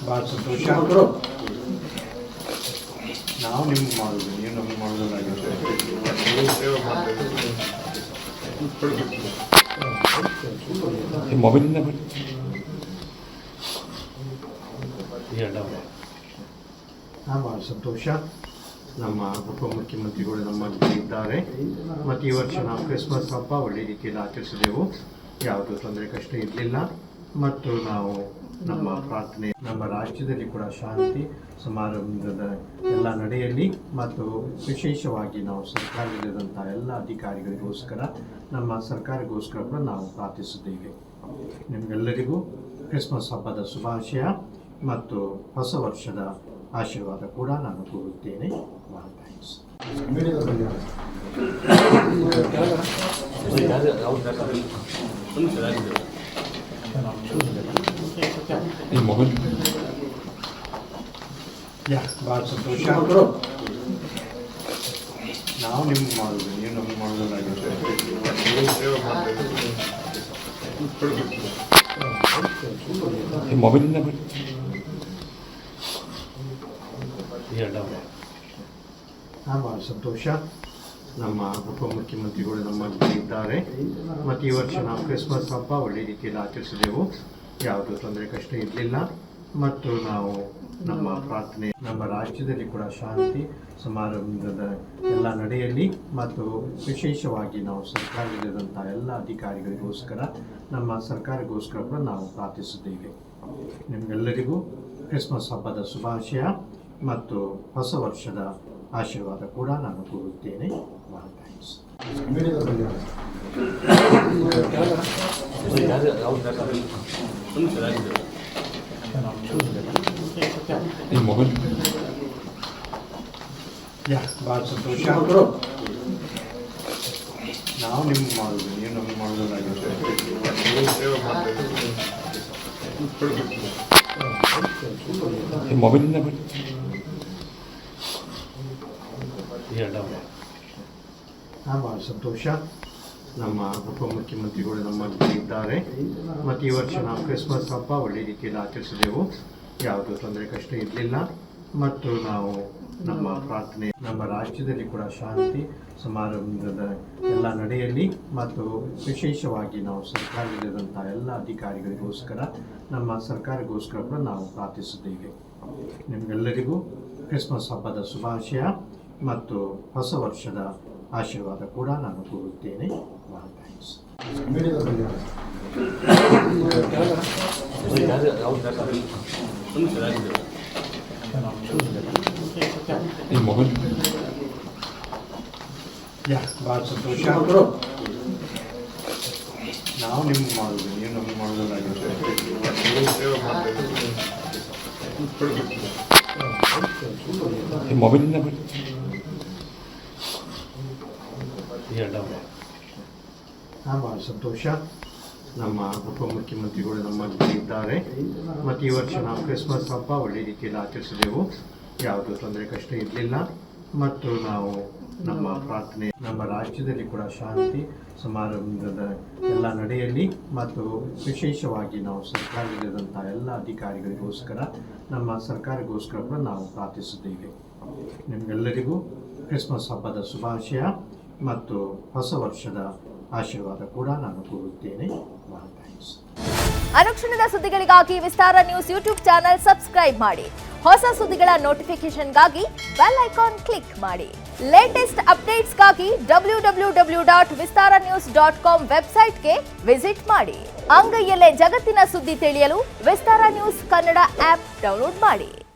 ಭಾಳ ಸಂತೋಷ. ನಾವು ನಿಮ್ಗೆ ಮಾಡೋದು, ನೀವು ನಮ್ಗೆ ಮಾಡೋದಾಗಿರುತ್ತೆ. ಮೊಬೈಲಿಂದ ಭಾಳ ಸಂತೋಷ. ನಮ್ಮ ಉಪಮುಖ್ಯಮಂತ್ರಿಗಳು ನಮ್ಮ ಜೊತೆ ಇದ್ದಾರೆ ಮತ್ತು ಈ ವರ್ಷ ನಾವು ಕ್ರಿಸ್ಮಸ್ ಹಬ್ಬ ಒಳ್ಳೆ ರೀತಿಯಲ್ಲಿ ಆಚರಿಸಿದೆವು. ಯಾವುದೂ ತೊಂದರೆ ಕಷ್ಟ ಇರಲಿಲ್ಲ ಮತ್ತು ನಾವು ನಮ್ಮ ಪ್ರಾರ್ಥನೆ ನಮ್ಮ ರಾಜ್ಯದಲ್ಲಿ ಕೂಡ ಶಾಂತಿ ಸಮಾರಂಭದ ಎಲ್ಲ ನಡೆಯಲಿ ಮತ್ತು ವಿಶೇಷವಾಗಿ ನಾವು ಸರ್ಕಾರದಲ್ಲಿರುವಂಥ ಎಲ್ಲ ಅಧಿಕಾರಿಗಳಿಗೋಸ್ಕರ ನಮ್ಮ ಸರ್ಕಾರಗೋಸ್ಕರ ಕೂಡ ನಾವು ಪ್ರಾರ್ಥಿಸಿದ್ದೇವೆ. ನಿಮಗೆಲ್ಲರಿಗೂ ಕ್ರಿಸ್ಮಸ್ ಹಬ್ಬದ ಶುಭಾಶಯ ಮತ್ತು ಹೊಸ ವರ್ಷದ ಆಶೀರ್ವಾದ ಕೂಡ ನಾನು ಕೋರುತ್ತೇನೆ. ಭಾಳ ಥ್ಯಾಂಕ್ಸ್. ಮೊಬೈಲ್ ಭಾಳ ಸಂತೋಷ. ನಾವು ನಿಮ್ಗೆ ಮಾಡೋದು, ನೀವು ನಮ್ಗೆ ಮಾಡೋದಾಗಿರುತ್ತೆ. ಮೊಬೈಲಿಂದ ಭಾಳ ಸಂತೋಷ. ನಮ್ಮ ಉಪಮುಖ್ಯಮಂತ್ರಿಗಳು ನಮ್ಮ ಜೊತೆ ಇದ್ದಾರೆ ಮತ್ತು ಈ ವರ್ಷ ನಾವು ಕ್ರಿಸ್ಮಸ್ ಹಬ್ಬ ಒಳ್ಳೆ ರೀತಿಯಲ್ಲಿ ಆಚರಿಸಿದೆವು. ಯಾವುದೂ ತೊಂದರೆ ಕಷ್ಟ ಇರಲಿಲ್ಲ ಮತ್ತು ನಾವು ನಮ್ಮ ಪ್ರಾರ್ಥನೆ ನಮ್ಮ ರಾಜ್ಯದಲ್ಲಿ ಕೂಡ ಶಾಂತಿ ಸಮಾರಂಭದ ಎಲ್ಲ ನಡೆಯಲಿ ಮತ್ತು ವಿಶೇಷವಾಗಿ ನಾವು ಸರ್ಕಾರದಲ್ಲಿರುವಂಥ ಎಲ್ಲ ಅಧಿಕಾರಿಗಳಿಗೋಸ್ಕರ ನಮ್ಮ ಸರ್ಕಾರಗೋಸ್ಕರ ಕೂಡ ನಾವು ಪ್ರಾರ್ಥಿಸಿದ್ದೇವೆ. ನಿಮಗೆಲ್ಲರಿಗೂ ಕ್ರಿಸ್ಮಸ್ ಹಬ್ಬದ ಶುಭಾಶಯ ಮತ್ತು ಹೊಸ ವರ್ಷದ ಆಶೀರ್ವಾದ ಕೂಡ ನಾನು ಕೋರುತ್ತೇನೆ. ಭಾಳ ಥ್ಯಾಂಕ್ಸ್. ಮೊಬೈಲ್ ಭಾಳ ಸಂತೋಷ. ನಾವು ನಿಮ್ಗೆ ಮಾಡೋದು, ನೀವು ನಮ್ಗೆ ಮಾಡೋದಾಗಿರುತ್ತೆ. ಮೊಬೈಲಿಂದ ಭಾಳ ಸಂತೋಷ. ನಮ್ಮ ಉಪಮುಖ್ಯಮಂತ್ರಿಗಳು ನಮ್ಮ ಜೊತೆ ಇದ್ದಾರೆ ಮತ್ತು ಈ ವರ್ಷ ನಾವು ಕ್ರಿಸ್ಮಸ್ ಹಬ್ಬ ಒಳ್ಳೆ ರೀತಿಯಲ್ಲಿ ಆಚರಿಸಿದೆವು. ಯಾವುದೂ ತೊಂದರೆ ಕಷ್ಟ ಇರಲಿಲ್ಲ ಮತ್ತು ನಾವು ನಮ್ಮ ಪ್ರಾರ್ಥನೆ ನಮ್ಮ ರಾಜ್ಯದಲ್ಲಿ ಕೂಡ ಶಾಂತಿ ಸಮಾರಂಭದ ಎಲ್ಲ ನಡೆಯಲಿ ಮತ್ತು ವಿಶೇಷವಾಗಿ ನಾವು ಸರ್ಕಾರದಲ್ಲಿರುವಂಥ ಎಲ್ಲ ಅಧಿಕಾರಿಗಳಿಗೋಸ್ಕರ ನಮ್ಮ ಸರ್ಕಾರಗೋಸ್ಕರ ಕೂಡ ನಾವು ಪ್ರಾರ್ಥಿಸಿದ್ದೇವೆ. ನಿಮಗೆಲ್ಲರಿಗೂ ಕ್ರಿಸ್ಮಸ್ ಹಬ್ಬದ ಶುಭಾಶಯ ಮತ್ತು ಹೊಸ ವರ್ಷದ ಆಶೀರ್ವಾದ ಕೂಡ ನಾನು ಕೋರುತ್ತೇನೆ. ಭಾಳ ಥ್ಯಾಂಕ್ಸ್. ಮೊಬೈಲ್ ಭಾಳ ಸಂತೋಷ. ನಾವು ನಿಮ್ಗೆ ಮಾಡೋದು, ನೀವು ನಮ್ಗೆ ಮಾಡೋದಾಗಿರುತ್ತೆ. ಮೊಬೈಲಿಂದ ಭಾಳ ಸಂತೋಷ. ನಮ್ಮ ಉಪಮುಖ್ಯಮಂತ್ರಿಗಳು ನಮ್ಮ ಜೊತೆ ಇದ್ದಾರೆ ಮತ್ತು ಈ ವರ್ಷ ನಾವು ಕ್ರಿಸ್ಮಸ್ ಹಬ್ಬ ಒಳ್ಳೆ ರೀತಿಯಲ್ಲಿ ಆಚರಿಸಿದೆವು. ಯಾವುದೂ ತೊಂದರೆ ಕಷ್ಟ ಇರಲಿಲ್ಲ ಮತ್ತು ನಾವು ನಮ್ಮ ಪ್ರಾರ್ಥನೆ ನಮ್ಮ ರಾಜ್ಯದಲ್ಲಿ ಕೂಡ ಶಾಂತಿ ಸಮಾರಂಭದ ಎಲ್ಲ ನಡೆಯಲಿ ಮತ್ತು ವಿಶೇಷವಾಗಿ ನಾವು ಸರ್ಕಾರದಲ್ಲಿರುವಂಥ ಎಲ್ಲ ಅಧಿಕಾರಿಗಳಿಗೋಸ್ಕರ ನಮ್ಮ ಸರ್ಕಾರಗೋಸ್ಕರ ಕೂಡ ನಾವು ಪ್ರಾರ್ಥಿಸಿದ್ದೇವೆ. ನಿಮಗೆಲ್ಲರಿಗೂ ಕ್ರಿಸ್ಮಸ್ ಹಬ್ಬದ ಶುಭಾಶಯ ಮತ್ತು ಹೊಸ ವರ್ಷದ ಆಶೀರ್ವಾದ ಕೂಡ ನಾನು ಕೋರುತ್ತೇನೆ. ಭಾಳ ಥ್ಯಾಂಕ್ಸ್. ಅನುಕ್ಷಣದ ಸುದ್ದಿಗಳಿಗಾಗಿ ವಿಸ್ತಾರ ನ್ಯೂಸ್ ಯೂಟ್ಯೂಬ್ ಚಾನೆಲ್ ಸಬ್ಸ್ಕ್ರೈಬ್ ಮಾಡಿ. ಹೊಸ ಸುದ್ದಿಗಳ ನೋಟಿಫಿಕೇಶನ್ಗಾಗಿ ಬೆಲ್ ಐಕಾನ್ ಕ್ಲಿಕ್ ಮಾಡಿ. ಲೇಟೆಸ್ಟ್ ಅಪ್ಡೇಟ್ಸ್ಗಾಗಿ www.vistaranews.com ವೆಬ್ಸೈಟ್ಗೆ ವಿಸಿಟ್ ಮಾಡಿ. ಅಂಗೈಯಲ್ಲೇ ಜಗತ್ತಿನ ಸುದ್ದಿ ತಿಳಿಯಲು ವಿಸ್ತಾರ ನ್ಯೂಸ್ ಕನ್ನಡ ಆಪ್ ಡೌನ್ಲೋಡ್ ಮಾಡಿ.